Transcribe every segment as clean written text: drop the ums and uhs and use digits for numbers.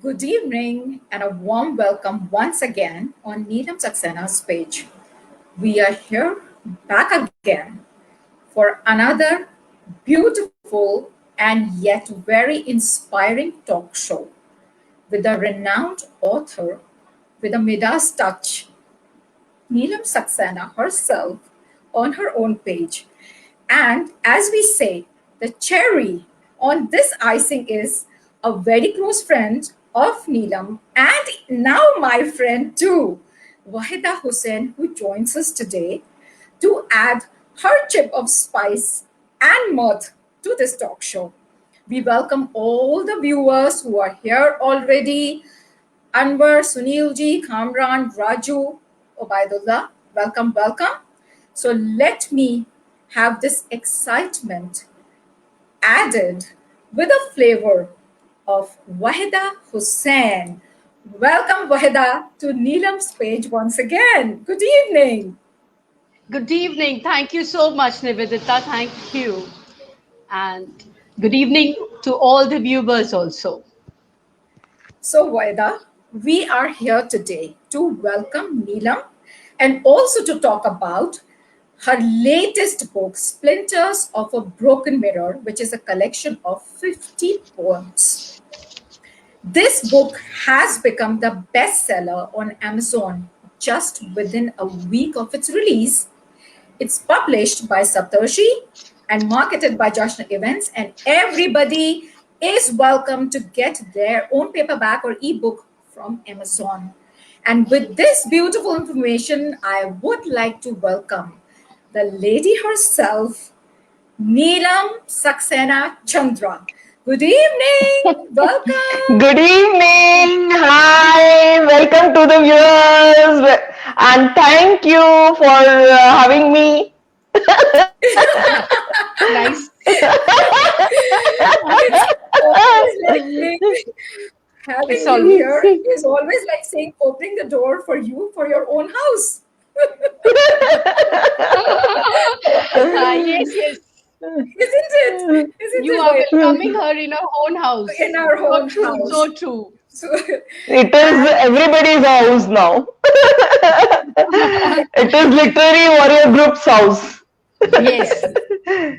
Good evening and a warm welcome once again on Neelam Saxena's page. We are here back again for another beautiful and yet very inspiring talk show with a renowned author with a Midas touch, Neelam Saxena herself on her own page. And as we say, the cherry on this icing is a very close friend of Neelam and now my friend too, Wahida Hussain, who joins us today to add her chip of spice and mirth to this talk show. We welcome all the viewers who are here already. Anwar, Sunilji, Kamran, Raju, Obaidullah, welcome. So let me have this excitement added with a flavor of Wahida Hussain. Welcome, Wahida, to Neelam's page once again. Good evening. Good evening. Thank you so much, Nivedita. Thank you. And good evening to all the viewers also. So, Wahida, we are here today to welcome Neelam and also to talk about her latest book, Splinters of a Broken Mirror, which is a collection of 50 poems. This book has become the bestseller on Amazon just within a week of its release. It's published by Saptarshi and marketed by Jashna Events, and everybody is welcome to get their own paperback or ebook from Amazon. And with this beautiful information, I would like to welcome the lady herself, Neelam Saxena Chandra. Good evening. Welcome. Good evening. Hi. Welcome to the viewers. And thank you for having me. Nice. Having It's you all here is always like saying opening the door for you for your own house. yes. Isn't it? Isn't You it, are Wahida? welcoming her in her own house. In our So own true, house? so true. So, It is and everybody's house now. It is literary warrior group's house. Yes.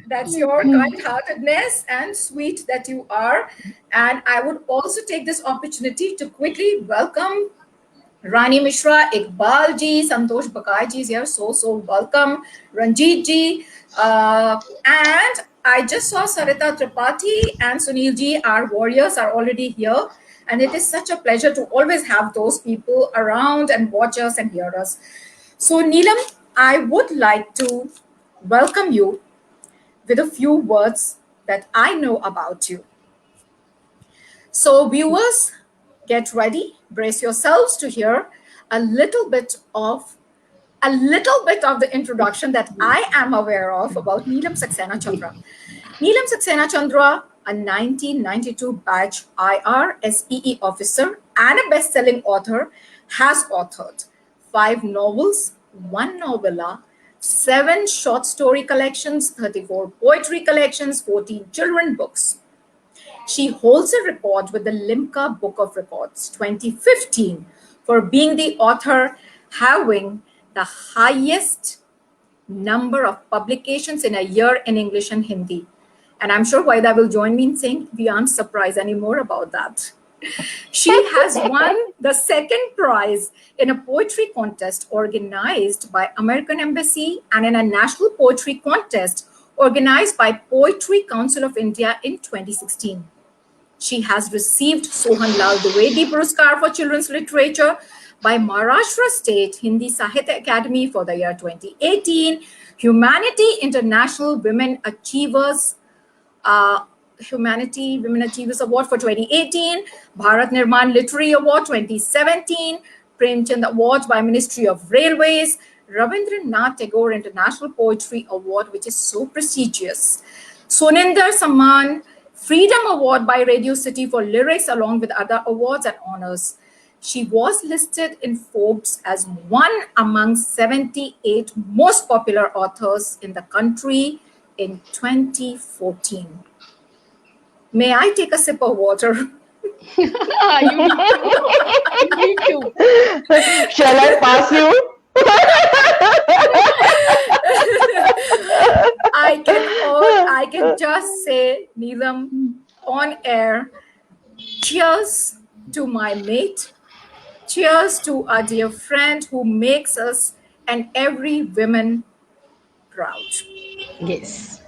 that's your kind-heartedness and sweet that you are. And I would also take this opportunity to quickly welcome Rani Mishra, Iqbal ji, Santosh Bakai ji is here, so welcome. Ranjit ji, and I just saw Sarita Tripathi and Sunil ji, our warriors are already here. And it is such a pleasure to always have those people around and watch us and hear us. So, Neelam, I would like to welcome you with a few words that I know about you. So, viewers, get ready, brace yourselves to hear a little bit of the introduction that I am aware of about Neelam Saxena Chandra. Neelam Saxena Chandra, a 1992 batch IRSEE officer and a best-selling author, has authored 5 novels, 1 novella, 7 short story collections, 34 poetry collections, 14 children books. She holds a record with the Limca Book of Records 2015 for being the author having the highest number of publications in a year in English and Hindi. And I'm sure Vaida will join me in saying we aren't surprised anymore about that. She has won the second prize in a poetry contest organized by American Embassy and in a national poetry contest organized by Poetry Council of India in 2016. She has received Sohan Lal Dwivedi Puraskar for Children's Literature by Maharashtra State Hindi Sahitya Academy for the year 2018, Humanity International Women Achievers Humanity Women Achievers Award for 2018, Bharat Nirman Literary Award 2017, Premchand Award by Ministry of Railways, Rabindranath Tagore International Poetry Award, which is so prestigious, Soninder Samman Freedom Award by Radio City for lyrics, along with other awards and honors. She was listed in Forbes as one among 78 most popular authors in the country in 2014. May I take a sip of water? You need to. You need to. Shall I pass you? I can just say, Neelam, on air, cheers to my mate. Cheers to our dear friend who makes us and every woman proud. Yes.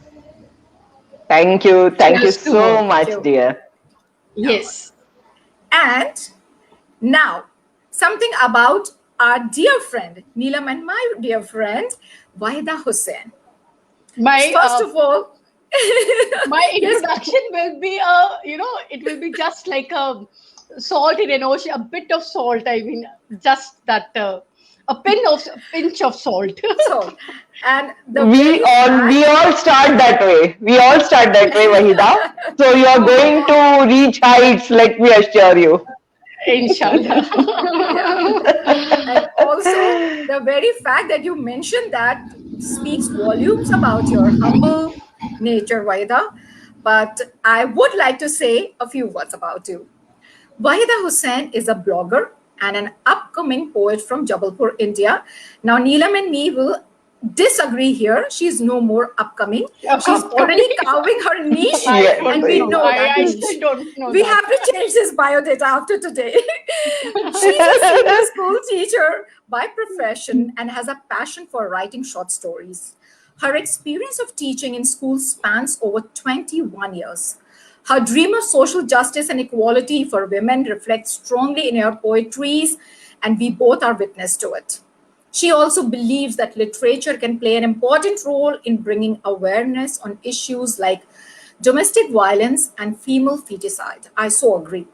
Thank you. Thank you Cheers to her. so much, Thank you. dear. Yes. And now, something about our dear friend, Neelam and my dear friend, Wahida Hussain. My First of all, my yes, introduction will be it will be just like a salt in an ocean, a bit of salt. I mean, just that a pinch of salt. so, and the very We fact, all start that way. We all start that way, Wahida. So you are going to reach heights, let me assure you. Inshallah. yeah, and also the very fact that you mentioned that speaks volumes about your humble nature, Wahida. But I would like to say a few words about you. Wahida Hussain is a blogger and an upcoming poet from Jabalpur, India. Now, Neelam and me will disagree here. She's no more upcoming. She's already carving her niche, I Yes. don't and we know. know that I niche. still don't know We that. have to change this biodata after today. She's a senior school teacher by profession and has a passion for writing short stories. Her experience of teaching in schools spans over 21 years. Her dream of social justice and equality for women reflects strongly in her poetries, and we both are witness to it. She also believes that literature can play an important role in bringing awareness on issues like domestic violence and female feticide. I so agree.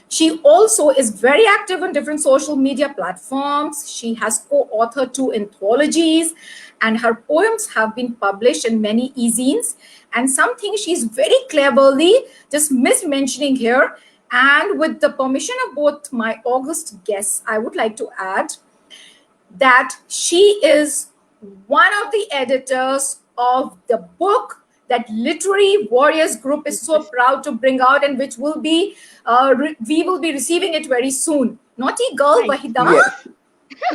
She also is very active on different social media platforms. She has co authored two anthologies, and her poems have been published in many e-zines. And something she's very cleverly just mismentioning here. And with the permission of both my august guests, I would like to add that she is one of the editors of the book that Literary Warriors Group is so proud to bring out, and which will be we will be receiving it very soon. Naughty girl, Thank you. Wahida. Yes.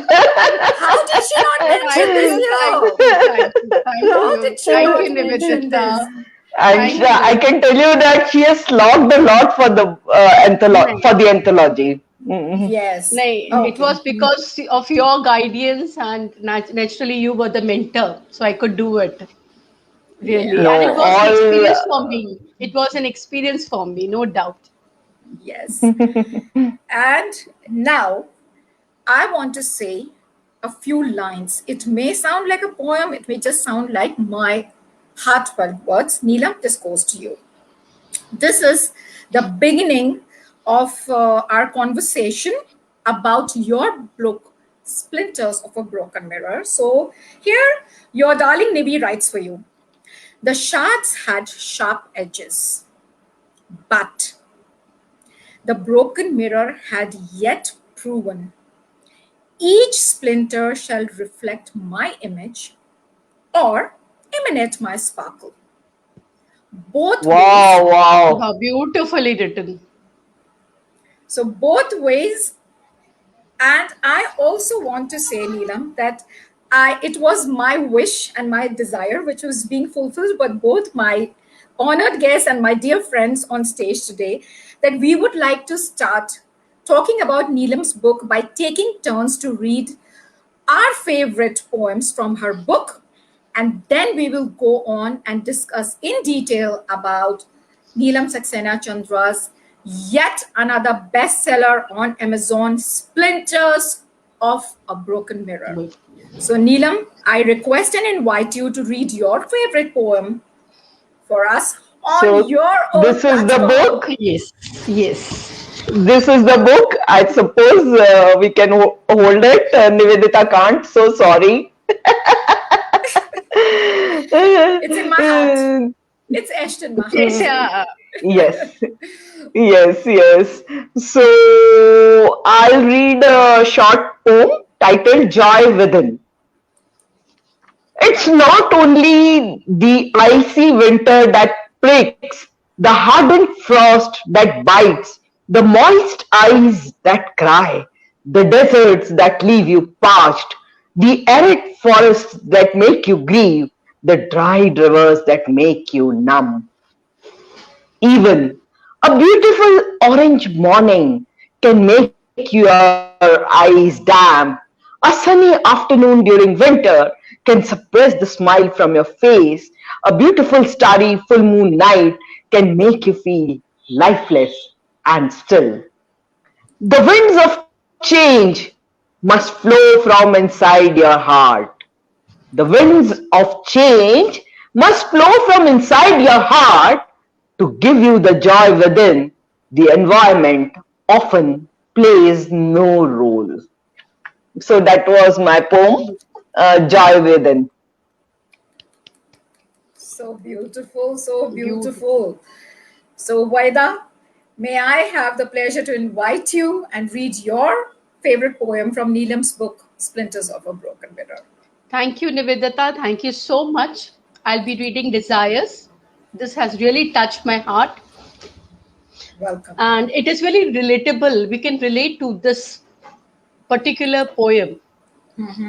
How did she not mention Thank this you. here? Thank How you. did she Thank not you, mention this? Nivedita. And Thank I you. can tell you that she has slogged a lot for the for the anthology. Mhm. Yes. No, it Okay. was because of your guidance, and naturally you were the mentor, so I could do it Yeah. really. And No, it was an all experience for me. It was an experience for me, no doubt. Yes. And now I want to say a few lines. It may sound like a poem, it may just sound like my heartfelt words. Neelam, this goes to you. This is the beginning of our conversation about your book, Splinters of a Broken Mirror. So here, your darling Nibi writes for you. The shards had sharp edges, but the broken mirror had yet proven each splinter shall reflect my image or emanate my sparkle. Both ways. wow, wow. Wow, beautifully written. So, both ways. And I also want to say, Neelam, that it was my wish and my desire, which was being fulfilled, but both my honored guests and my dear friends on stage today, that we would like to start talking about Neelam's book by taking turns to read our favorite poems from her book, and then we will go on and discuss in detail about Neelam Saxena Chandra's yet another bestseller on Amazon, Splinters of a Broken Mirror. So, Neelam, I request and invite you to read your favorite poem for us on So your own this is the platform. book. Yes, yes. This is the book. I suppose we can hold it. Nivedita can't. So sorry. It's in my heart. It's etched in my heart. Yes, Yes, yes. So I'll read a short poem titled Joy Within. It's not only the icy winter that pricks, the hardened frost that bites, The moist eyes that cry, the deserts that leave you parched, the arid forests that make you grieve, the dried rivers that make you numb. Even a beautiful orange morning can make your eyes damp. A sunny afternoon during winter can suppress the smile from your face. A beautiful starry full moon night can make you feel lifeless and still. The winds of change must flow from inside your heart. The winds of change must flow from inside your heart to give you the joy within. The environment often plays no role. So that was my poem, Joy Within. So beautiful, so Beautiful. beautiful. So, Vaida, may I have the pleasure to invite you and read your favorite poem from Neelam's book, Splinters of a Broken Mirror? Thank you, Nivedita. Thank you so much. I'll be reading Desires. This has really touched my heart, Welcome. and it is really relatable. We can relate to this particular poem,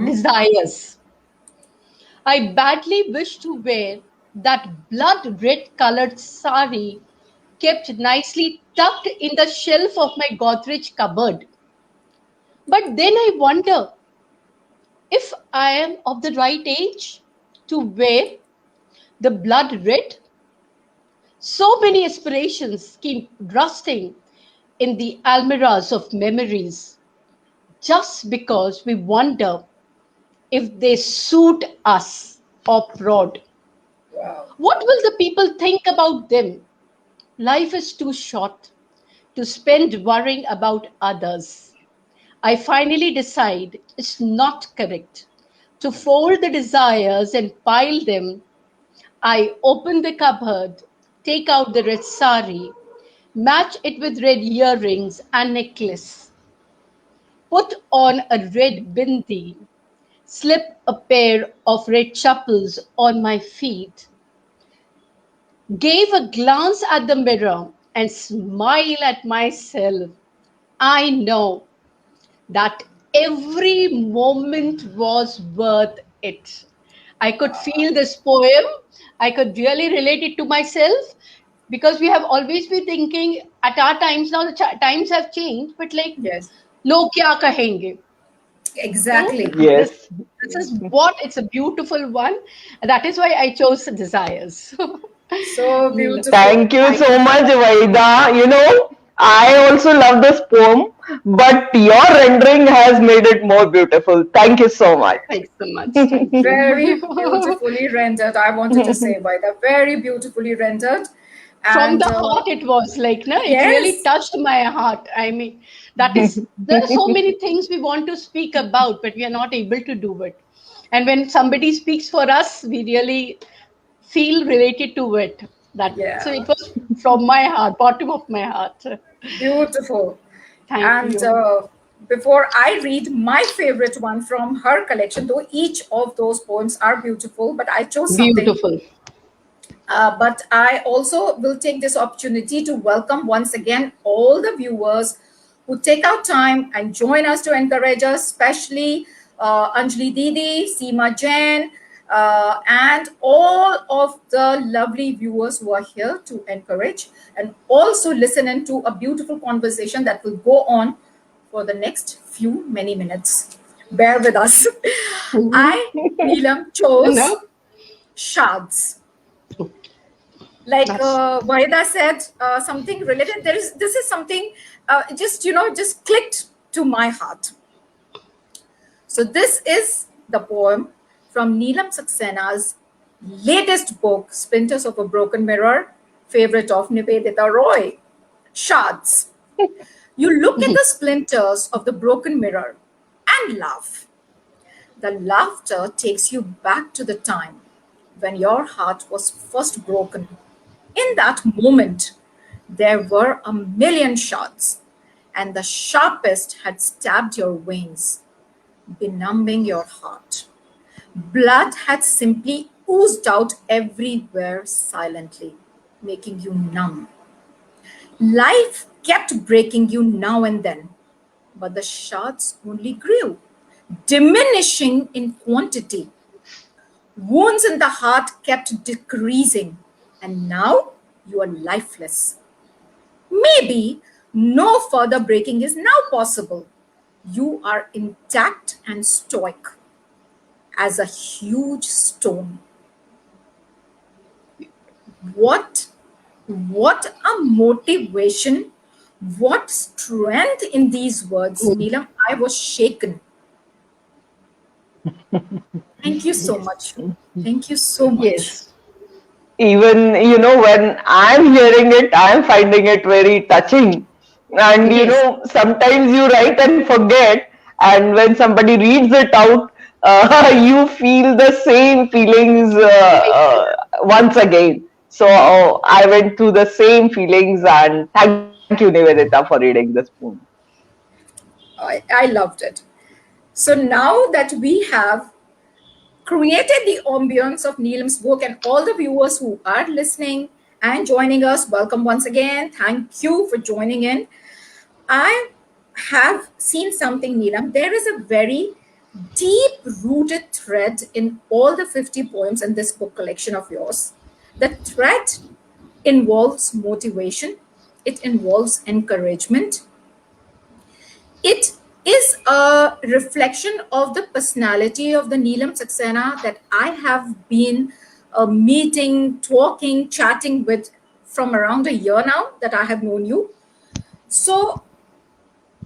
Desires. I badly wish to wear that blood red colored sari kept nicely tucked in the shelf of my Godrej cupboard. But then I wonder if I am of the right age to wear the blood red. So many aspirations keep rusting in the almirahs of memories just because we wonder if they suit us or prod. Wow. What will the people think about them? Life is too short to spend worrying about others. I finally decide it's not correct to fold the desires and pile them. I open the cupboard, take out the red sari, match it with red earrings and necklace, put on a red bindi, slip a pair of red chappals on my feet, gave a glance at the mirror and smile at myself. I know that every moment was worth it. I could feel this poem. I could really relate it to myself because we have always been thinking at our times now, the times have changed, but like, Yes, log kya kahenge? So exactly. this Yes. this is what it's a beautiful one. That is why I chose Desires. So Neela. beautiful. Thank you I so much, Vaida. I also love this poem, but your rendering has made it more beautiful. Thank you so much. Thanks so much. Thank very you. beautifully rendered. I wanted to say, Vaida, very beautifully rendered. From And the heart it was like, no, it really yes, touched my heart. I mean, that is, there are so many things we want to speak about, but we are not able to do it. And when somebody speaks for us, we really feel related to it. That so yeah, it was from my heart, bottom of my heart. beautiful. Thank And you. before I read my favorite one from her collection, though each of those poems are beautiful, but I chose something. Beautiful. But I also will take this opportunity to welcome once again all the viewers who take out time and join us to encourage us, especially Anjali Didi, Seema Jain, and all of the lovely viewers who are here to encourage and also listen into a beautiful conversation that will go on for the next few many minutes. Bear with us. I, Neelam, chose No, Shads. Like that's Vaida said, something related. This is something just clicked to my heart. So this is the poem from Neelam Saksena's latest book, Splinters of a Broken Mirror, favorite of Nivedita Roy. Shards. You look at the splinters of the broken mirror and laugh. The laughter takes you back to the time when your heart was first broken. In that moment, there were a million shots, and the sharpest had stabbed your veins, benumbing your heart. Blood had simply oozed out everywhere silently, making you numb. Life kept breaking you now and then, but the shards only grew, diminishing in quantity. Wounds in the heart kept decreasing, and now you are lifeless. Maybe no further breaking is now possible. You are intact and stoic as a huge stone. What what a motivation, what strength in these words, Neelam. I was shaken. Thank you so Yes. much. Thank you so much. Yes. Even, when I'm hearing it, I'm finding it very touching. And, Yes. sometimes you write and forget, and when somebody reads it out, you feel the same feelings once again. So I went through the same feelings, and thank you, Nivedita, for reading this poem. I loved it. So now that we have created the ambience of Neelam's book, and all the viewers who are listening and joining us, welcome once again. Thank you for joining in. I have seen something, Neelam. There is a very deep rooted thread in all the 50 poems in this book collection of yours. The thread involves motivation, it involves encouragement, it is a reflection of the personality of the Neelam Saxena that I have been meeting, talking, chatting with from around a year now that I have known you. So,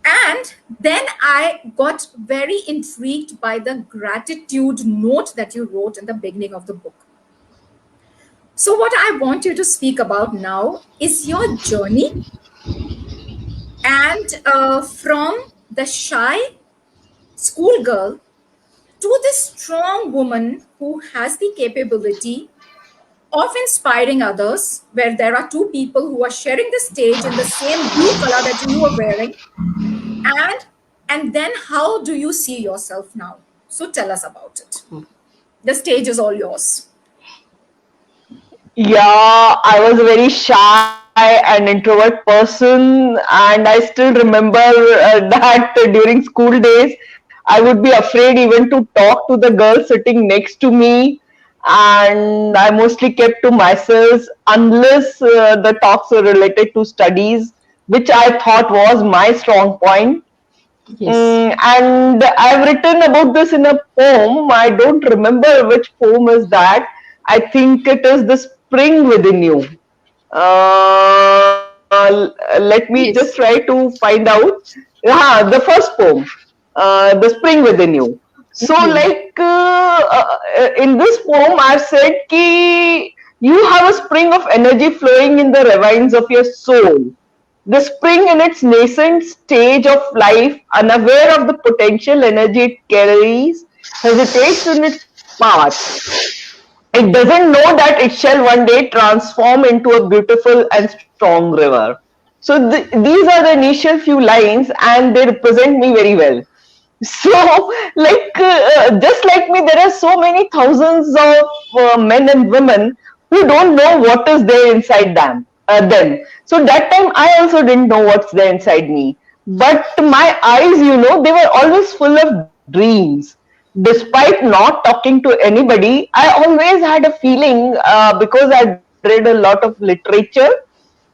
and then I got very intrigued by the gratitude note that you wrote in the beginning of the book. So, what I want you to speak about now is your journey and from the shy schoolgirl to this strong woman who has the capability of inspiring others, where there are two people who are sharing the stage in the same blue color that you were wearing, and then how do you see yourself now? So tell us about it. The stage is all yours. Yeah, I was a very shy and introvert person, and I still remember that during school days, I would be afraid even to talk to the girl sitting next to me, and I mostly kept to myself unless the talks were related to studies, which I thought was my strong point. Yes. And I've written about this in a poem. I don't remember which poem is that. I think it is The Spring Within You. Let me just try Yes. to find out. Yeah, the first poem, The Spring Within You. So, You. in this poem, I've said ki you have a spring of energy flowing in the ravines of your soul. The spring in its nascent stage of life, unaware of the potential energy it carries, hesitates in its path. It doesn't know that it shall one day transform into a beautiful and strong river. So these are the initial few lines, and they represent me very well. So, just like me, there are so many thousands of men and women who don't know what is there inside them. So that time, I also didn't know what's there inside me. But my eyes, they were always full of dreams. Despite not talking to anybody, I always had a feeling because I read a lot of literature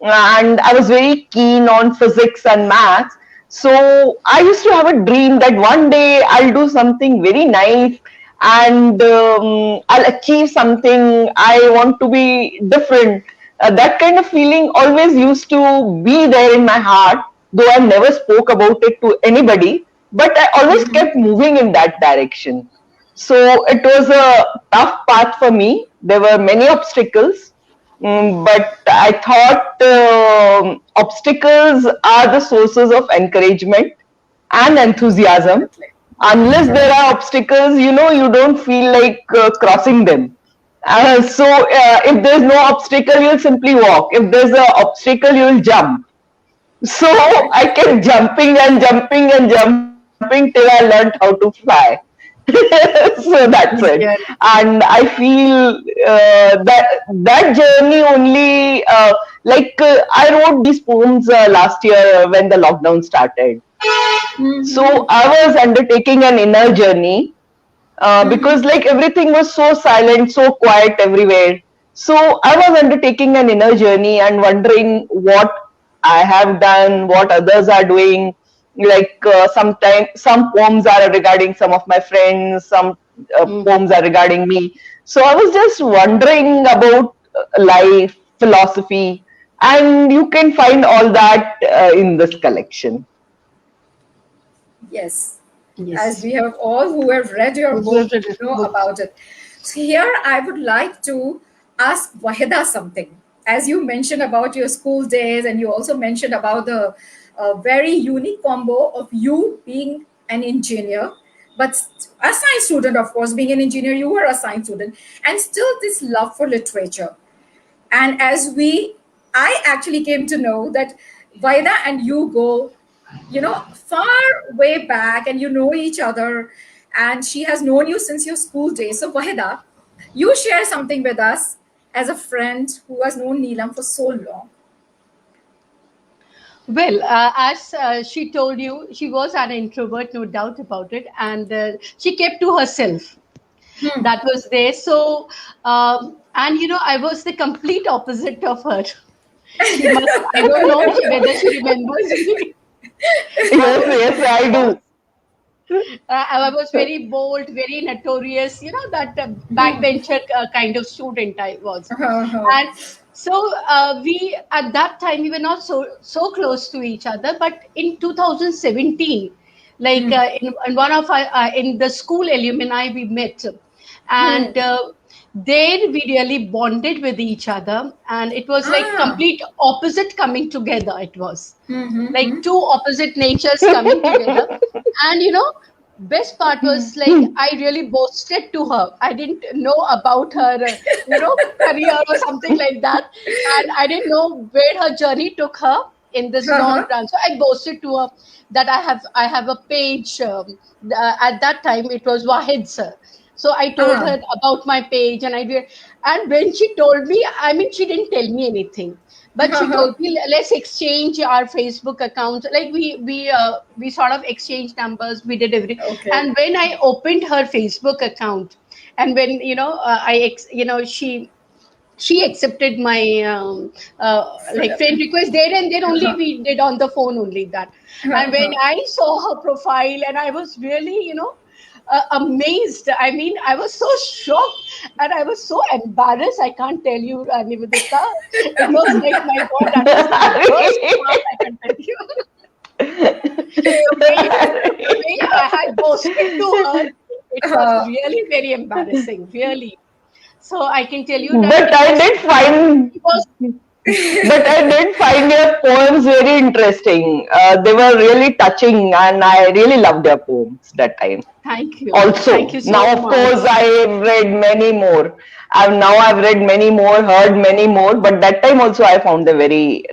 and I was very keen on physics and maths. So I used to have a dream that one day I'll do something very nice and I'll achieve something. I want to be different. That kind of feeling always used to be there in my heart, though I never spoke about it to anybody, but I always kept moving in that direction. So it was a tough path for me. There were many obstacles, but I thought obstacles are the sources of encouragement and enthusiasm. Absolutely. Unless there Right. are obstacles, you don't feel like crossing them. If there's no obstacle, you'll simply walk. If there's an obstacle, you'll jump. So Correct. I kept jumping and jumping and jumping till I learned how to fly. So that's it. Yeah. And I feel that journey only, I wrote these poems last year when the lockdown started. Mm-hmm. So I was undertaking an inner journey Mm-hmm. because like everything was so silent, so quiet everywhere. So I was undertaking an inner journey and wondering what I have done, what others are doing. Like sometimes some poems are regarding some of my friends, some Mhm. poems are regarding me. So I was just wondering about life, philosophy, and you can find all that in this collection. Yes, as Yes. we have all who have read your Those were book the know books. about it. So here I would like to ask Wahida something. As you mentioned about your school days, and you also mentioned about the very unique combo of you being an engineer, but a science student, of course, being an engineer, you were a science student, and still this love for literature. And I actually came to know that Vaida and you go, far way back, and you know each other, and she has known you since your school days. So Vahida, you share something with us as a friend who has known Neelam for so long. Well, as she told you, she was an introvert, no doubt about it, and she kept to herself. That was there. So, and I was the complete opposite of her. She must, I don't know whether she remembers me. I Yes, was, yes, I do. I was very bold, very notorious, that backbencher kind of student I was. Uh-huh. And so we, at that time, we were not so close to each other. But in 2017, like in one of our, in the school alumni, we met. And there we really bonded with each other. And it was like Ah. complete opposite coming together. It was like Mm-hmm. two opposite natures coming together. And best part was like I really boasted to her. I didn't know about her career or something like that, and I didn't know where her journey took her in this long Uh-huh. run. So I boasted to her that I have a page. At that time it was Wahid sir. So I told Ah. her about my page, and and when she told me, I mean, she didn't tell me anything, but she Uh-huh. told me, let's exchange our Facebook accounts. Like we sort of exchanged numbers. We did everything. Okay. And when I opened her Facebook account, and when she accepted my like friend request there, and then only Uh-huh. we did on the phone only that. And when Uh-huh. I saw her profile, and I was really amazed. I mean, I was so shocked, and I was so embarrassed. I can't tell you, Nivedita. It was like, my God, that was the worst part, I can tell you. The way I had boasted to her, it was Uh, really very embarrassing, really. So I can tell you that But I did find it was. But I did find your poems very interesting. They were really touching, and I really loved your poems that time. Thank Also, you so now of course much. I've read many more. I've read many more, heard many more. But that time also I found them very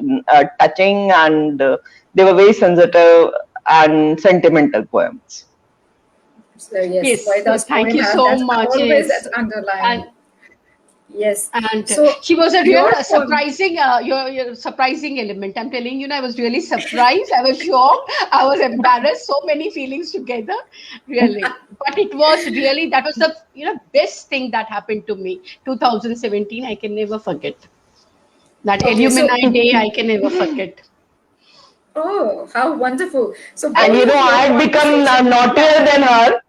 touching, and they were very sensitive and sentimental poems. so yes, Yes, Vaida's thank poem you has so that much. always Yes, that underline. and Yes. and So she was a real your poem. surprising your surprising element. I'm telling you, I was really surprised. I was shocked. I was embarrassed. So many feelings together, really. But it was really, that was the best thing that happened to me. 2017, I can never forget. That Okay. So Illuminati Day, I can never forget. oh, how wonderful. So And building on I your had become conversation. naughtier than her,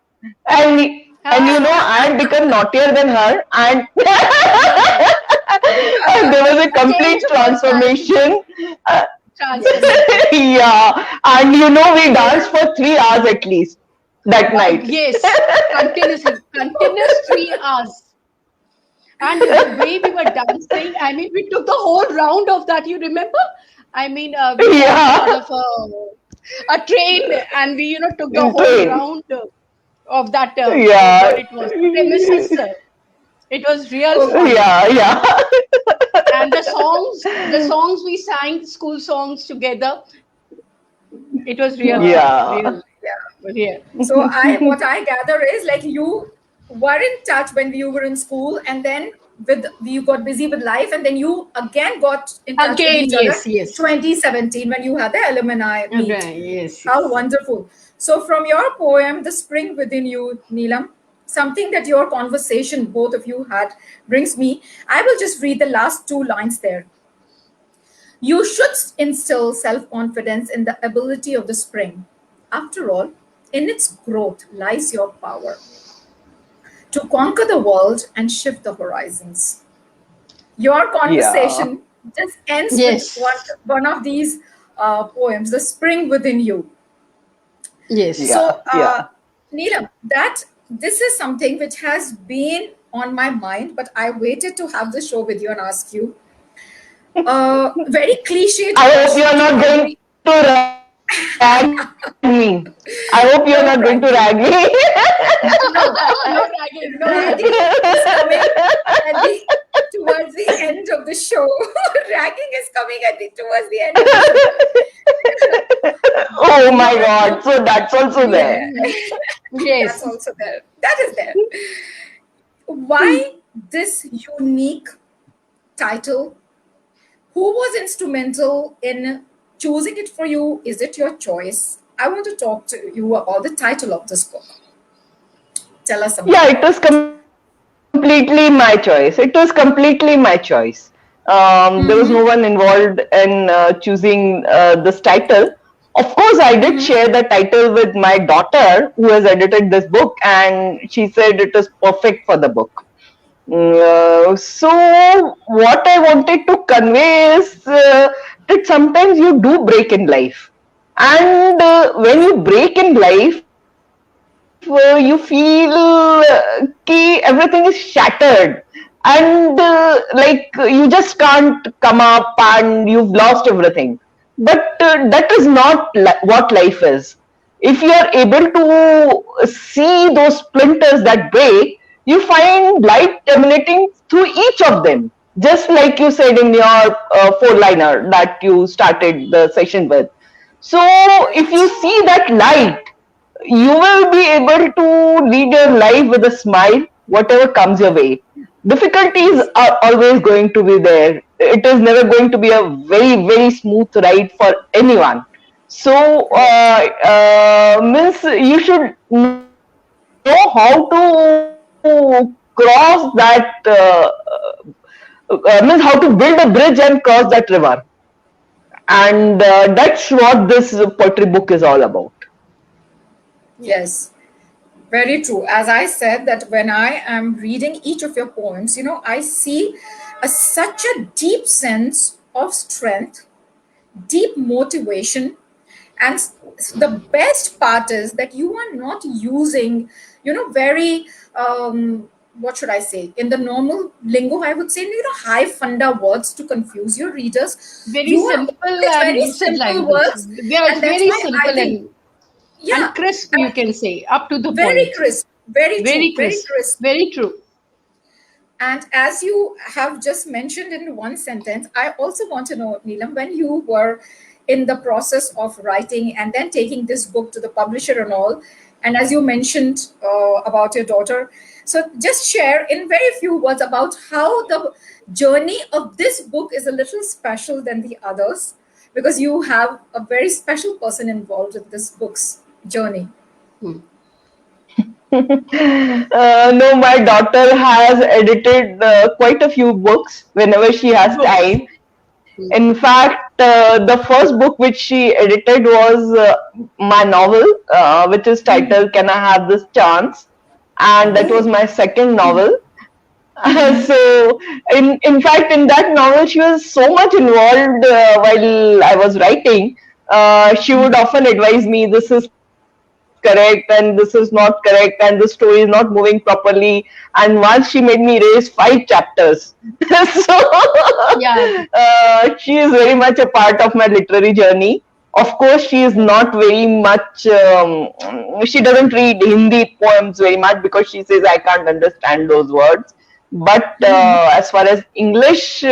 and I had become naughtier than her, and there was a A change complete personality transformation. Uh, transformation. yeah, and we danced for 3 hours at least that night. Yes, continuous 3 hours. And the way we were dancing, I mean, we took the whole round of that. You remember? I mean, we got sort Yeah, of a train, and we, took the in whole train. round of that, what Yeah, it was, premises. It was real fun. yeah, yeah. And the songs we sang, school songs together, it was real fun, Yeah. real. Yeah. So what I gather is like you were in touch when you were in school, and then with you got busy with life, and then you again got in touch with Again, each other. yes, yes. 2017 when you had the alumni meet. Right, yes, How yes. wonderful! So from your poem, "The Spring Within You," Neelam, something that your conversation both of you had brings me. I will just read the last two lines there. You should instill self confidence in the ability of the spring. After all, in its growth lies your power to conquer the world and shift the horizons. Your Yeah. conversation just ends with Yes, one of these poems, "The Spring Within You." yes. Yeah. So, Yeah. Neelam, that this is something which has been on my mind, but I waited to have the show with you and ask you very cliched I hope you are question to not going every. to rag me. I hope you are not going to rag me. No bragging. No, no bragging. No ragging is coming at the towards the end of the show. Ragging is coming at the towards the end of the show. Oh No, my but God. So that's also there. yeah, Mhm. that's Yes. also there. That is there. Why this unique title? Who was instrumental in choosing it for you? Is it your choice? I want to talk to you about the title of this book. Tell us something Yeah, it about was it. completely my choice. It was completely my choice. There was no one Mm-hmm. involved in choosing this title. Of course, I did share the Mm-hmm. title with my daughter who has edited this book, and she said it is perfect for the book. So, what I wanted to convey is that sometimes you do break in life. And when you break in life, you feel everything is shattered. And like you just can't come up and you've lost everything. But that is not what life is. If you are able to see those splinters that break, you find light emanating through each of them. Just like you said in your four liner that you started the session with. So, if Right. you see that light, you will be able to lead your life with a smile, whatever comes your way. Difficulties Yes. are always going to be there. It is never going to be a very, very smooth ride for anyone. So, Correct. means you should know how to cross that, means how to build a bridge and cross that river. And that's what this poetry book is all about. Yes. Very true. As I said, that when I am reading each of your poems, I see such a deep sense of strength, deep motivation, and the best part is that you are not using, very what should I say? In the normal lingo, I would say, high funda words to confuse your readers. Very You are simple always and very lucid simple language. words, Yeah, it's and that's very why I simple think, and yeah, crisp, you can say, up to the very point. crisp, very true, Very very crisp. crisp. Very true. And as you have just mentioned in one sentence, I also want to know, Neelam, when you were in the process of writing and then taking this book to the publisher and all, and as you mentioned about your daughter, so just share in very few words about how the journey of this book is a little special than the others, because you have a very special person involved in this book's journey. Hmm. No, my daughter has edited quite a few books whenever she has Good. time. In Hmm. fact, the first book which she edited was my novel, which is titled "Can I Have This Chance?" and that was Oh. my second novel. So, in fact, in that novel, she was so much involved while I was writing. She would often advise me, "This is correct and this is not correct, and the story is not moving properly." And once she made me erase 5 chapters. So, Yeah. she is very much a part of my literary journey. Of course, she is not very much. She doesn't read Hindi poems very much because she says I can't understand those words. But as far as English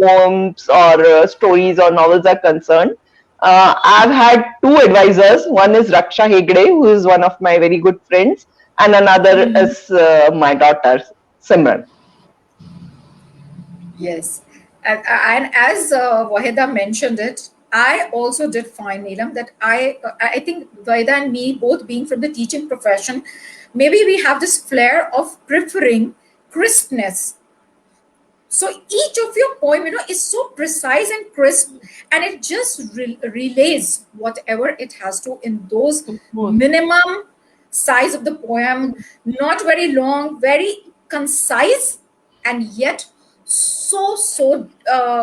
poems or stories or novels are concerned, I've had two advisors. One is Raksha Hegde, who is one of my very good friends, and another is my daughter, Simran. Yes. And as Wahida mentioned it, I also did find, Neelam, that I think Wahida and me, both being from the teaching profession, maybe we have this flair of preferring crispness. So each of your poem, is so precise and crisp, and it just relays whatever it has to in those Of course. minimum size of the poem, not very long, very concise, and yet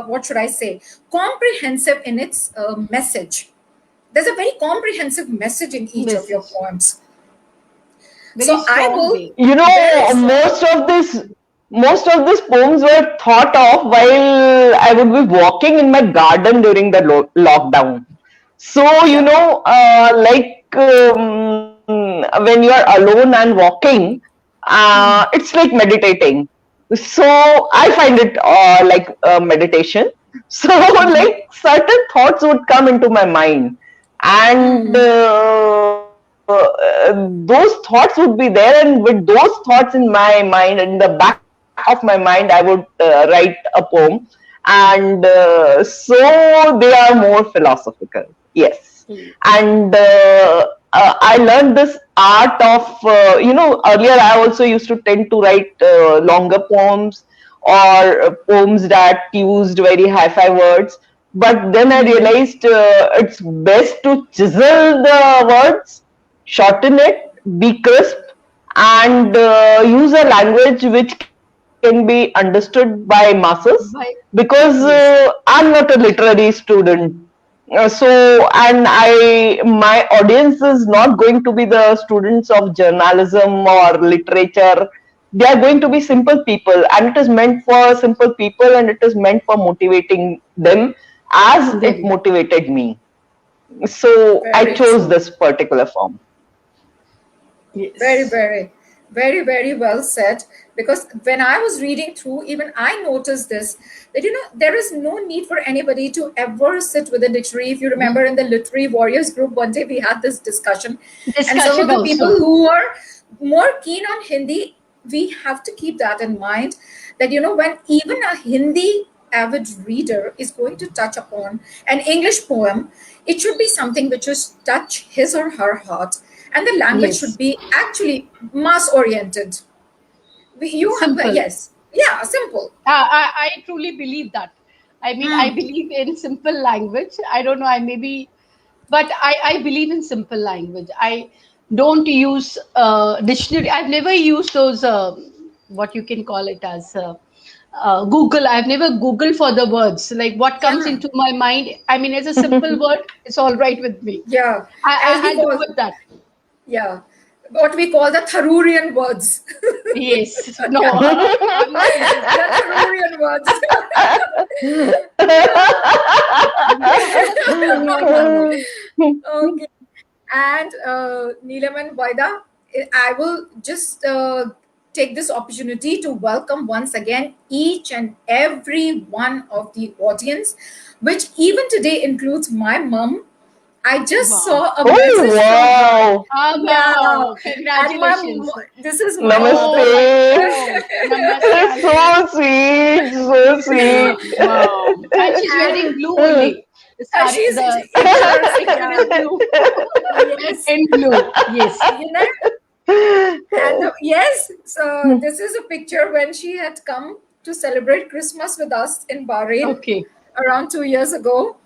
what should I say, comprehensive in its message. There's a very comprehensive message in each of your Message. poems. Very So I strong will way. You very know, strong. most of these poems were thought of while I would be walking in my garden during the lockdown. So, Yeah. when you are alone and walking, it's like meditating. So I find it like meditation. So, like certain thoughts would come into my mind, and those thoughts would be there, and with those thoughts in my mind, in the back of my mind, I would write a poem, and so they are more philosophical. Yes. Mm. And I learned this art of earlier I also used to tend to write longer poems, or poems that used very hi-fi words, but then I realized it's best to chisel the words, shorten it, be crisp, and use a language which can be understood by masses, By because yes, I'm not a literary student. And my audience is not going to be the students of journalism or literature. They are going to be simple people, and it is meant for simple people, and it is meant for motivating them as it them. motivated me. So I Very chose true. this particular form. Very, Yes. very, very, very well said. Because when I was reading through, even I noticed this, that there is no need for anybody to ever sit with a dictionary. If you remember, in the Literary Warriors group, one day we had this discussion, and some of Discussion the people also. who are more keen on Hindi, we have to keep that in mind. That when even a Hindi avid reader is going to touch upon an English poem, it should be something which is touch his or her heart, and the language should Yes. be actually mass oriented. Simple. Yes, yeah, simple. I truly believe that. I mean, I believe in simple language. I don't know, I maybe, but I believe in simple language. I don't use dictionary. I've never used those, what you can call it as Google. I've never Googled for the words. Like what comes Yeah, into my mind, I mean, as a simple word, it's all right with me. yeah, as we I'll go call, with that. yeah, what we call the Tharurian words. Yes. No, Yeah, I'm not into the that. Tharurian words. No, no, no. Okay. And Neelam and Vaida, I will just take this opportunity to welcome once again each and every one of the audience, which even today includes my mom. I just Wow. saw a Oh, message from her. wow. Ah, Yeah, wow. and Congratulations. this is my Namaste. mother. Oh, oh, namaste, auntie. So sweet, so Wow, sweet. wow. And she's And wearing blue only. The sari, she's the in her, picture yeah, is blue. yes, In blue. Yes. you know. And yes, so this is a picture when she had come to celebrate Christmas with us in Bahrain Okay. around 2 years ago.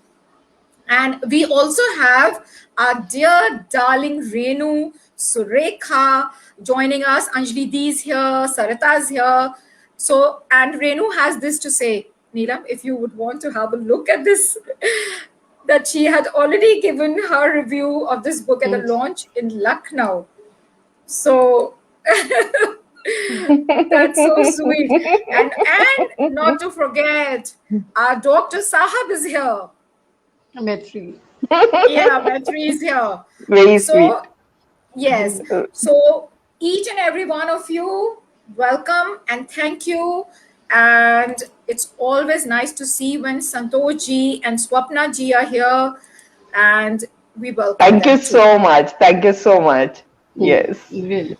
And we also have our dear darling Renu, Surekha joining us. Anjali D is here, Sarita is here. So, and Renu has this to say, Neelam, if you would want to have a look at this, that she had already given her review of this book at the Yes. launch in Lucknow. So that's so sweet. And not to forget, our Dr. Sahab is here. Metri. Yeah, Maitri is here. Very sweet. So, yes. So, each and every one of you, welcome and thank you. And it's always nice to see when Santosh ji and Swapna ji are here. and we welcome Thank you them too. so much. Thank you so much. Yes. Really.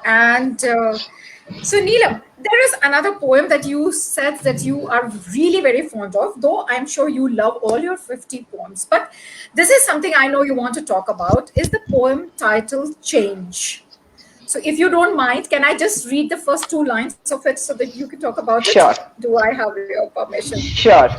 And so, Neelam, there is another poem that you said that you are really very fond of, though I'm sure you love all your 50 poems. But this is something I know you want to talk about, is the poem titled Change. So, if you don't mind, can I just read the first two lines of it so that you can talk about it? Sure. Do I have your permission? Sure.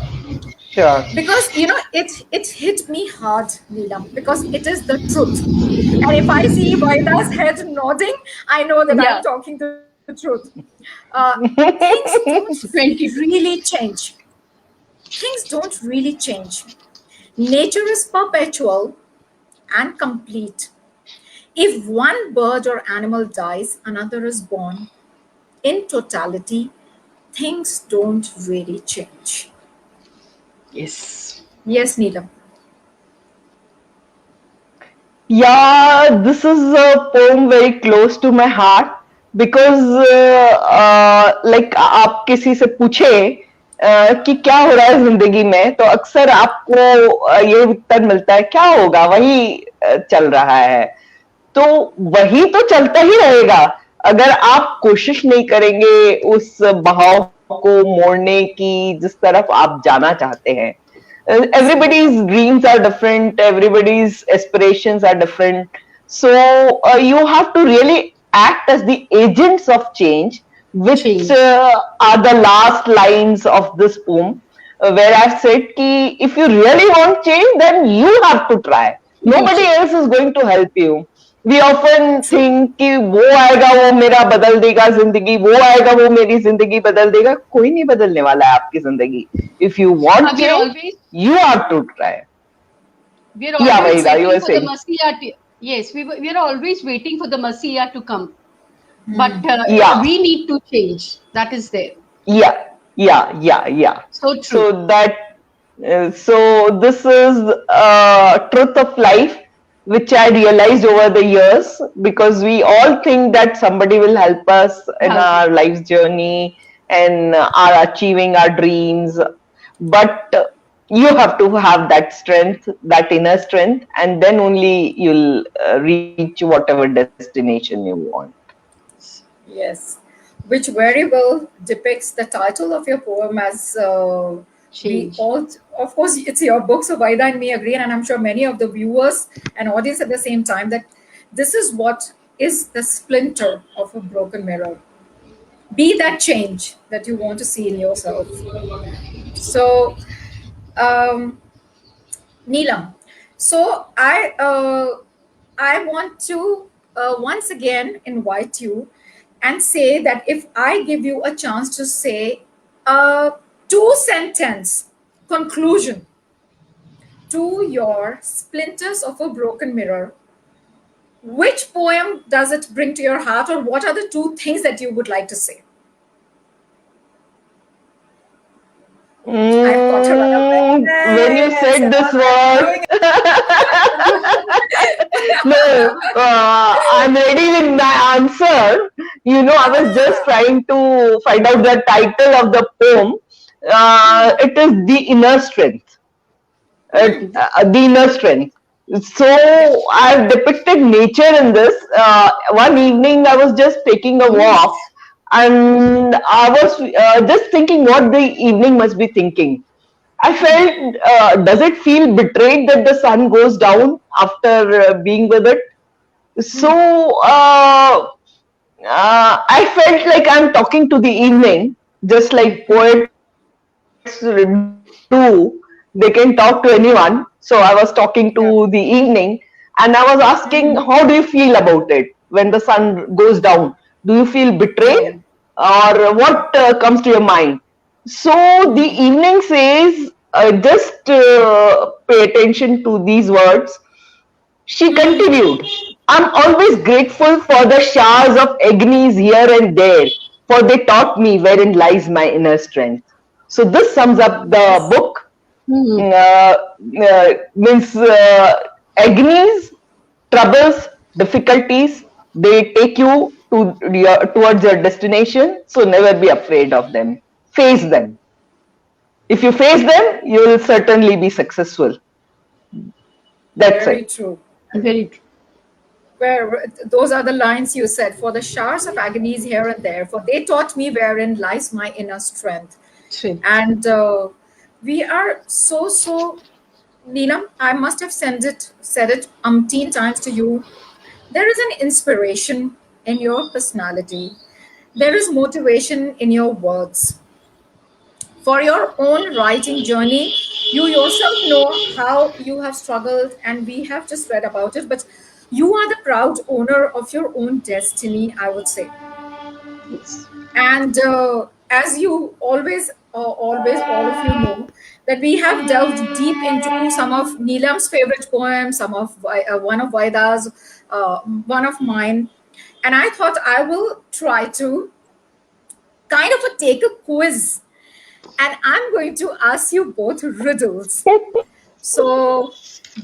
Sure. Because it hit me hard, Neelam, because it is the truth. And if I see Vaida's head nodding, I know that I'm Yeah. talking the truth. Things don't 20. really change. Things don't really change. Nature is perpetual and complete. If one bird or animal dies, another is born. In totality, things don't really change. Yes. Yes, Neelam. Yeah, this is a poem very close to my heart because like आप किसी से पूछे कि क्या हो रहा है जिंदगी में तो अक्सर आपको ये उत्तर मिलता है क्या होगा वही चल रहा है तो वही तो चलता ही रहेगा अगर आप कोशिश नहीं करेंगे उस बहाव को मोड़ने की जिस तरफ आप जाना चाहते हैं everybody's dreams are different, everybody's aspirations are different. So you have to really act as the agents of change, which Change. are the last lines of this poem, where I've said ki if you really want change, then you have to try. Nobody else is going to help you. We often think कि वो आएगा वो मेरा बदल देगा जिंदगी वो आएगा वो मेरी जिंदगी बदल देगा कोई नहीं बदलने वाला है आपकी जिंदगी if you want We're change always you have to try we're yeah always Vahida, you waiting were for the saying Messiah to, yes, we're always waiting for the Messiah to come. But Yeah. we need to change. That is there. yeah So true. so that so this is truth of life which I realized over the years because we all think that somebody will help us in Help. our life's journey and our achieving our dreams but you have to have that strength that inner strength and then only you'll reach whatever destination you want. Yes, which very well depicts the title of your poem as we Change. all, of course, it's your book, so Vaida and me agree, and I'm sure many of the viewers and audience at the same time that this is what is the splinter of a broken mirror. Be that change that you want to see in yourself. So, um, Neelam, so I want to once again invite you and say that if I give you a chance to say a two-sentence conclusion to your Splinters of a Broken Mirror, which poem does it bring to your heart, or what are the two things that you would like to say? I've got her When you said this word, no, I'm ready with my answer. You know, I was just trying to find out the title of the poem. It is The Inner Strength. The Inner Strength. So I've depicted nature in this. One evening, I was just taking a walk and I was just thinking what the evening must be thinking. I felt, does it feel betrayed that the sun goes down after being with it? So I felt like I'm talking to the evening, just like poets do. They can talk to anyone. So I was talking to the evening and I was asking, how do you feel about it when the sun goes down? Do you feel betrayed or what comes to your mind? So the evening says, just pay attention to these words. She continued, I'm always grateful for the showers of agonies here and there, for they taught me wherein lies my inner strength. So this sums up the book. Means agonies, troubles, difficulties, they take you towards your destination. So never be afraid of them. Face them. If you face them, you will certainly be successful. That's Very it. true. Very true. Where those are the lines you said, for the showers of agonies here and there, for they taught me wherein lies my inner strength. True. And we are so, Neelam, I must have said it umpteen times to you. There is an inspiration in your personality. There is motivation in your words. For your own writing journey, you yourself know how you have struggled, and we have just read about it, but you are the proud owner of your own destiny, I would say. Yes. And as you always, all of you know that we have delved deep into some of Neelam's favorite poems, some of one of Vaida's, one of mine, and I thought I will try to kind of take a quiz, and I'm going to ask you both riddles. So,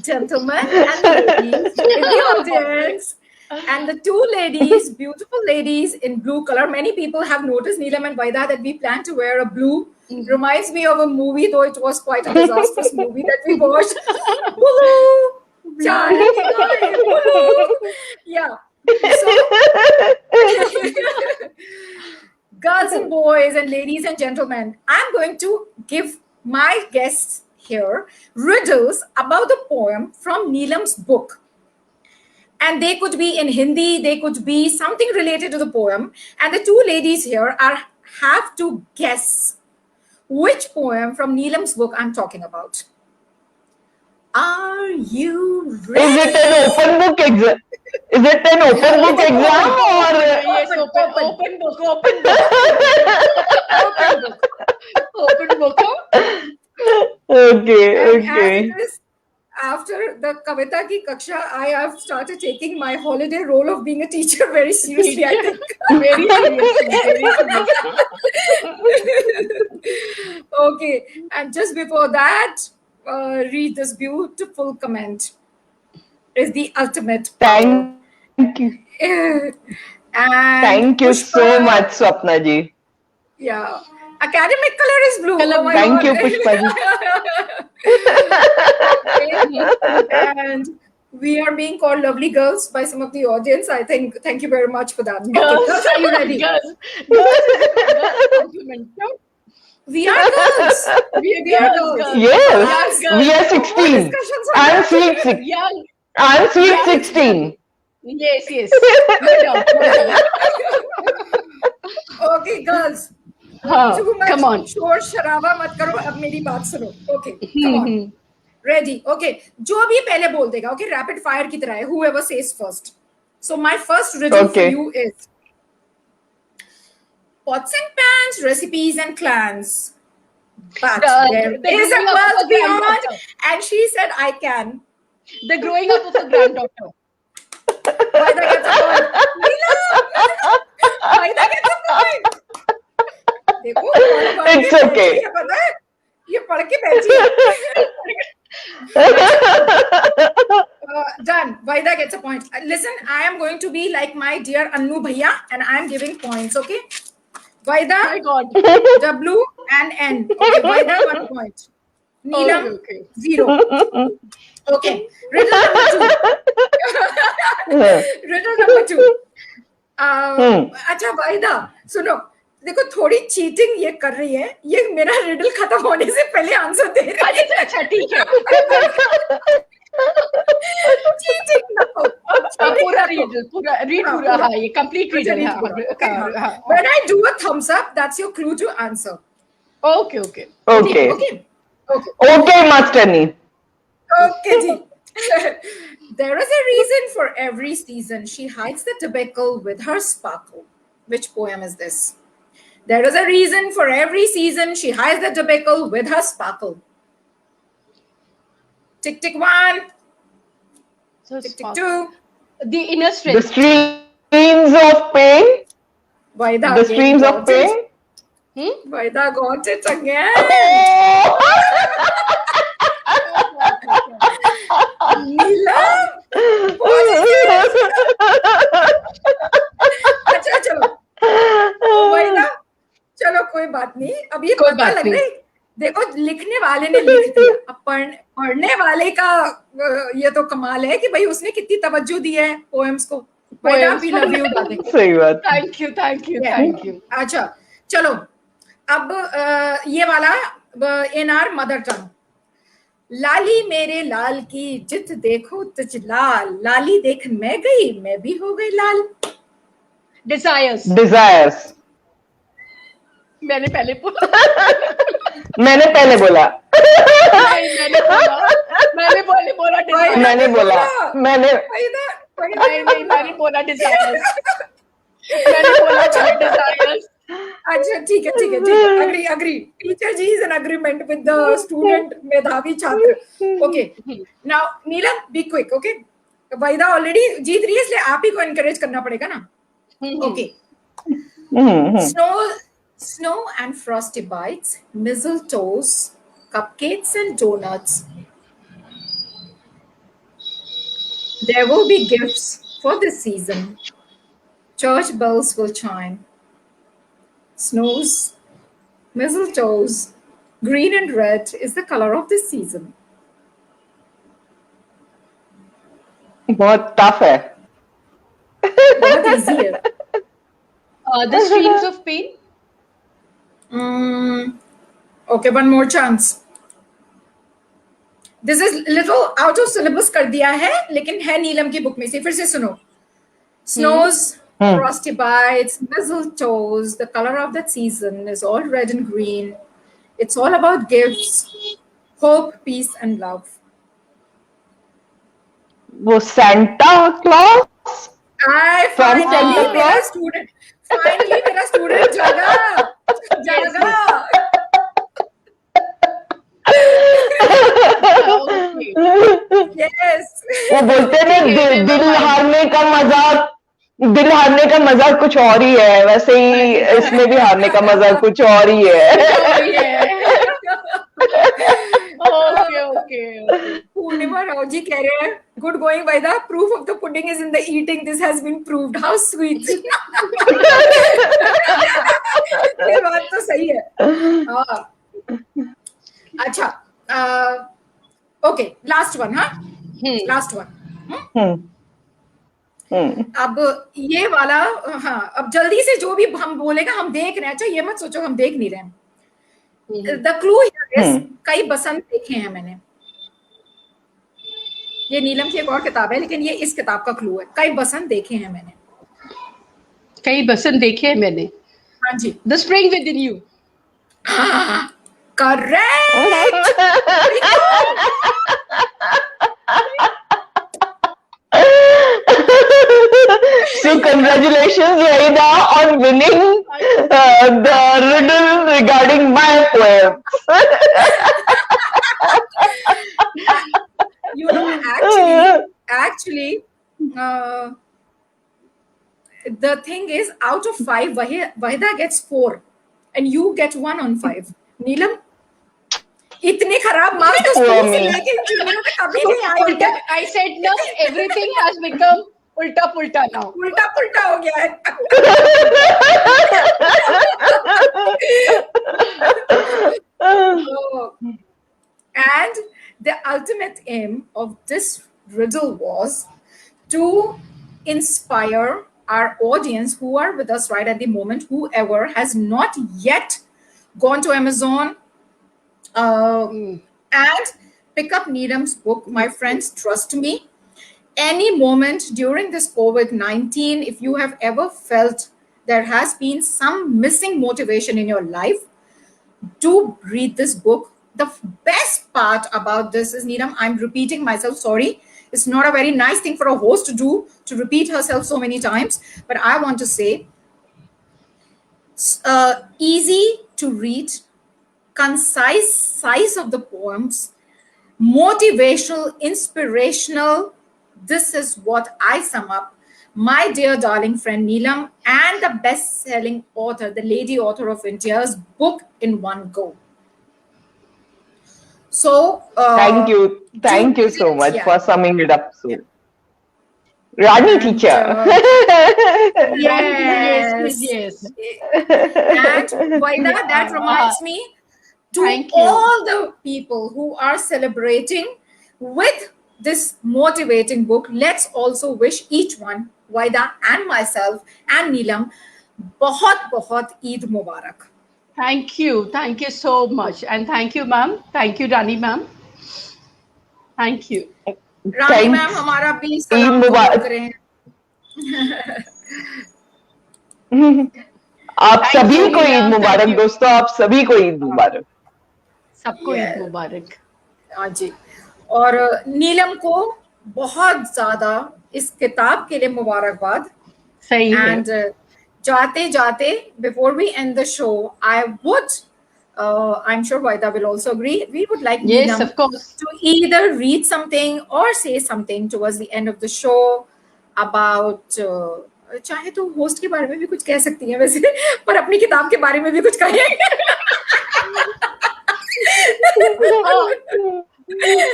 gentlemen and ladies in the audience, and the two ladies, beautiful ladies in blue color. Many people have noticed, Neelam and Vaida, that we plan to wear a blue. Reminds me of a movie, though it was quite a disastrous movie that we watched. Bulu! Chai, Bulu! Yeah. So, girls and boys and ladies and gentlemen, I'm going to give my guests here riddles about the poem from Neelam's book. And they could be in Hindi, they could be something related to the poem. And the two ladies here have to guess which poem from Neelam's book I'm talking about. Are you Is ready? it an open book exam? Is it an open book exam or? Yes, open book, open book. Open book. Open book. Okay, And as okay. it is, after the Kavita ki Kaksha, I have started taking my holiday role of being a teacher very seriously, I think. Very seriously, very seriously. Okay, and just before that, read this beautiful comment. Is the ultimate power. Thank you. And Thank you so Pushpa, much, Swapna ji. yeah. Academic color is blue. Color Oh my Thank God. you, Pushpa ji. And we are being called lovely girls by some of the audience. I think, thank you very much for that. Okay, Girls, girls, are you ready? Girls is a compliment. No? We are girls. We are Girls, girls. girls. Yes, Young we girls. are No more 16. discussions on I'm that. sweet 16. Young. I'm sweet 16. Yes, yes. No doubt, no doubt. Okay, girls. हाँ, Too much come on. शोर शराबा मत करो, अब मेरी बात सुनो. Okay, come on. Ready? Okay. जो भी पहले बोल देगा, okay, rapid fire की तरह है. Whoever says first. So my first riddle for Okay. you is pots and pans, recipes and clans. But there the is a growing up of world a beyond, granddaughter. and she said, I can. The growing up of a granddaughter. Vaida gets a point. Neelam! Vaida gets a point. देखो, पढ़ के It's okay. बैठी है, पता है? ये पढ़ के बैठी है. Done. Vaida gets a point. Listen, I am going to be like my dear Annu Bhaiya, and I am giving points, okay? Vaida, My God. W and N. Okay, Vaida, 1 point. Neelam, Okay. 0. Okay. Riddle number 2. Riddle number 2. अच्छा वाइदा सुनो, देखो थोड़ी cheating ये कर रही है, ये मेरा रिडल खत्म होने से पहले आंसर दे रही है. अच्छा, ठीक है. चीटिंग ना. पूरा read पूरा, हाँ, ये complete riddle है. हाँ. When I do a thumbs up, that's your clue to answer. Okay. Okay. Okay. Okay, Master Nee. Okay, ji. There is a reason for every season. She hides the tobacco with her sparkle. Which poem is this? There is a reason for every season. She hides the tobacco with her sparkle. Tick, tick, 1. So Tick, tick, 2. The inner The strength. streams of pain. Vaida The again streams got of pain. it. Vaida got it again. Neelam, what is this? अच्छा चलो वाइदा, चलो कोई बात नहीं, अब ये कोई पता बात लग नहीं. रही देखो लिखने वाले ने लिख दिया, अब पढ़ने वाले का ये तो कमाल है कि भाई उसने कितनी तवज्जो दी है पोएम्स को। वैदा, वी लव यू डार्लिंग। सही बात। Thank you, thank you, thank you. अच्छा चलो, अब ये वाला इन आर मदर टंग। लाली मेरे लाल की जित देखो तुझ लाल, लाली देख मैं गई मैं भी हो गई लाल। डिजायर्स। डिजायर्स। मैंने पहले बोला। मैंने पहले बोला। नहीं, मैंने बोला डिजायर्स। मैंने बोला। मैंने नहीं, मैंने बोला डिजायर्स। मैंने बोला डिजायर्स। अच्छा ठीक है, agree agree, teacher ji is an agreement with the student, मेधावी छात्र। Okay now Neelam be quick. Okay, Vaida already जीत रही है इसलिए आप ही को एनकरेज करना पड़ेगा ना। Okay, snow and frosty bites, mistletoes, cupcakes and donuts. There will be gifts for this season. Church bells will chime. Snows, mistletoes, green and red is the color of this season. बहुत tough है। बहुत easy है। The streams of pain. Okay, one more chance. This is little out of syllabus कर दिया है, लेकिन है नीलम की बुक में से। फिर से सुनो। Snows, frosty bites, mistletoes, the color of that season is all red and green. It's all about gifts, hope, peace and love. वो Santa Claus? Finally मेरा स्टूडेंट जागा। Yes. वो बोलते हैं ना, दिल हारने का मजाक कुछ और ही है, वैसे ही इसमें भी हारने का मजाक कुछ और ही है। Okay. पूर्णिमा राव जी कह रहे हैं, गुड गोइंग वैदा, proof of the pudding is in the eating, this has been proved, how sweet. ये बात तो सही है। अच्छा ओके, लास्ट वन। हाँ लास्ट वन। अब ये वाला, हाँ अब जल्दी से जो भी हम बोलेगा हम देख रहे हैं। अच्छा ये मत सोचो हम देख नहीं रहे हैं। द क्लू हियर इज कई बसंत देखे हैं मैंने। ये नीलम की एक और किताब है, लेकिन ये इस किताब का क्लू है। कई बसंत देखे हैं मैंने। कई बसंत देखे हैं मैंने। हाँ जी। The spring within you. Correct. So congratulations, Raida, on winning the riddle regarding my poem. You know, actually, the thing is, out of 5, Wahida gets 4, and you get 1 on 5. Neelam, इतने खराब marks तो school से लेके engineer में कभी नहीं आए क्या? I said no, everything has become उल्टा now. उल्टा हो गया है। And the ultimate aim of this riddle was to inspire our audience who are with us right at the moment, whoever has not yet gone to Amazon and pick up Neelam's book. My friends, trust me, any moment during this COVID-19, if you have ever felt there has been some missing motivation in your life, do read this book. The best part about this is, Neelam, I'm repeating myself, sorry. It's not a very nice thing for a host to do, to repeat herself so many times. But I want to say, easy to read, concise size of the poems, motivational, inspirational. This is what I sum up my dear darling friend Neelam and the best-selling author, the lady author of India's book in one go. So thank you so much for summing it up. So, Rani teacher. Yes. And Vaida, that reminds me, To Thank you. all the people who are celebrating with this motivating book, let's also wish each one, Vaida and myself and Neelam, बहुत बहुत ईद मुबारक. Thank you. Thank you so much. And thank you, ma'am. Thank you, Rani ma'am. Thank you. Rani ma'am Thanks. हमारा भी ईद सलाम कबूल मुबारक. करें. आप Thank सभी you, को Eid Neelam. Thank Mubarak you. दोस्तों, आप सभी को ईद मुबारक. सबको ईद Yes. मुबारक. हाँ जी. और नीलम को बहुत ज्यादा इस किताब के लिए मुबारकबाद. सही है. And जाते जाते, before we end the show, I would, I'm sure Vaida will also agree, we would like Yes, Neelam of course. to either read something or say something towards the end of the show about, चाहे तो host के बारे में भी कुछ कह सकती हैं वैसे, पर अपनी किताब के बारे में भी कुछ कहें.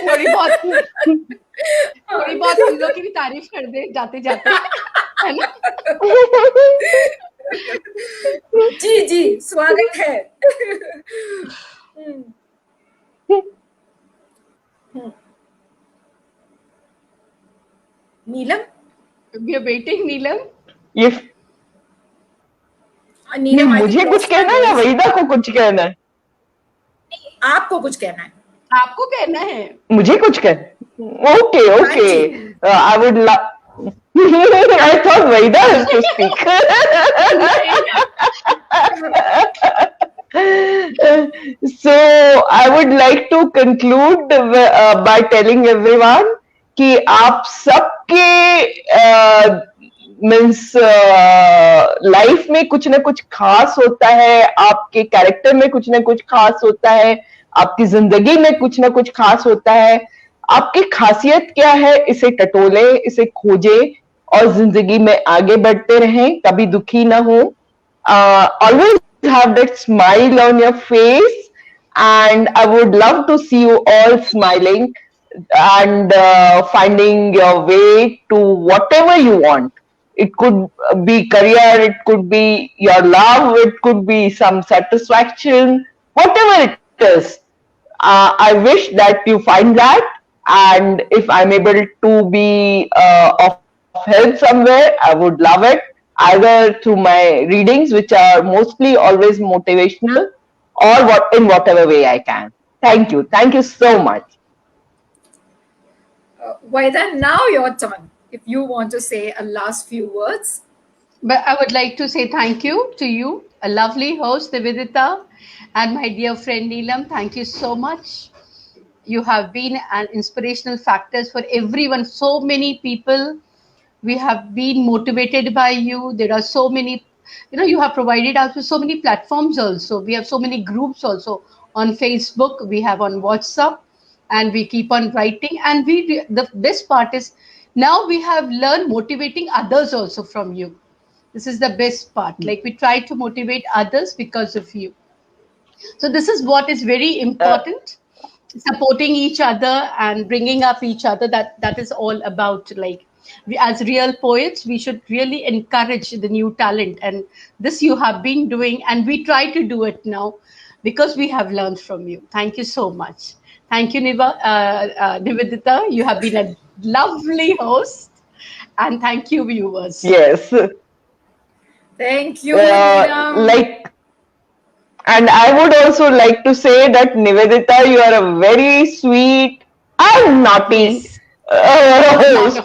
थोड़ी बहुत हम लोग की भी तारीफ कर दे जाते जाते, है ना? जी जी, स्वागत है. नीलम, We are waiting, Neelam. ये नीलम, I मुझे think कुछ कहना है या वहीदा को कुछ कहना है? आपको कुछ कहना है. आपको कहना है. मुझे कुछ कहना. Okay okay. I would I thought Vaida has to speak. So I would like to conclude by telling everyone कि आप सबके मीन्स लाइफ में कुछ ना कुछ खास होता है, आपके कैरेक्टर में कुछ ना कुछ खास होता है, आपकी जिंदगी में कुछ ना कुछ खास होता है. आपकी खासियत क्या है, इसे टटोले, इसे खोजे और जिंदगी में आगे बढ़ते रहें, कभी दुखी ना हो. Always have that smile on your face, and I would love to see you all smiling and finding your way to whatever you want. It could be career, it could be your love, it could be some satisfaction, whatever it is. I wish that you find that, and if I'm able to be of help somewhere, I would love it, either through my readings, which are mostly always motivational, or in whatever way I can. Thank you so much. Vaida, now your turn. If you want to say a last few words. But I would like to say thank you to you, a lovely host, Nivedita, and my dear friend Neelam. Thank you so much. You have been an inspirational factors for everyone. So many people, we have been motivated by you. There are so many, you have provided us with so many platforms also. We have so many groups also on Facebook. We have on WhatsApp, and we keep on writing. And the best part is now we have learned motivating others also from you. This is the best part. Like, we try to motivate others because of you. So this is what is very important. Supporting each other and bringing up each other. That is all about, like, we as real poets, we should really encourage the new talent, and this you have been doing, and we try to do it now because we have learned from you. Thank you so much. Thank you, Nivedita. You have been a lovely host, and thank you, viewers. Yes. Thank you, Neelam. And I would also like to say that Nivedita, you are a very sweet and naughty host.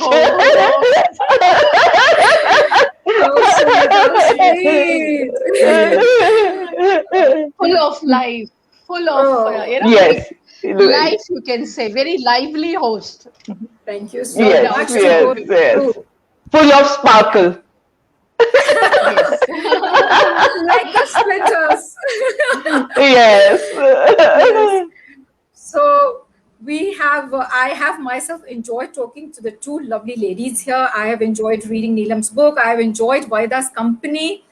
Full of life, full of yes, life, you can say. Very lively host. Thank you so much. Yes. Full of sparkle. Yes. Like the splinters. Yes. So I have myself enjoyed talking to the two lovely ladies here. I have enjoyed reading Neelam's book. I have enjoyed Vaida's company.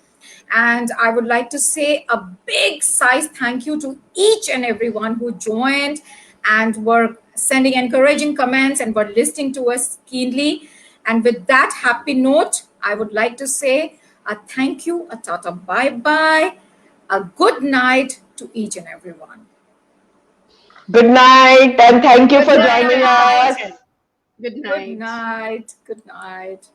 And I would like to say a big size thank you to each and everyone who joined and were sending encouraging comments and were listening to us keenly. And with that happy note, I would like to say a thank you, a tata bye-bye, a good night to each and everyone. Good night and thank you Good for night, joining guys. us. Good Good night. night. Good night.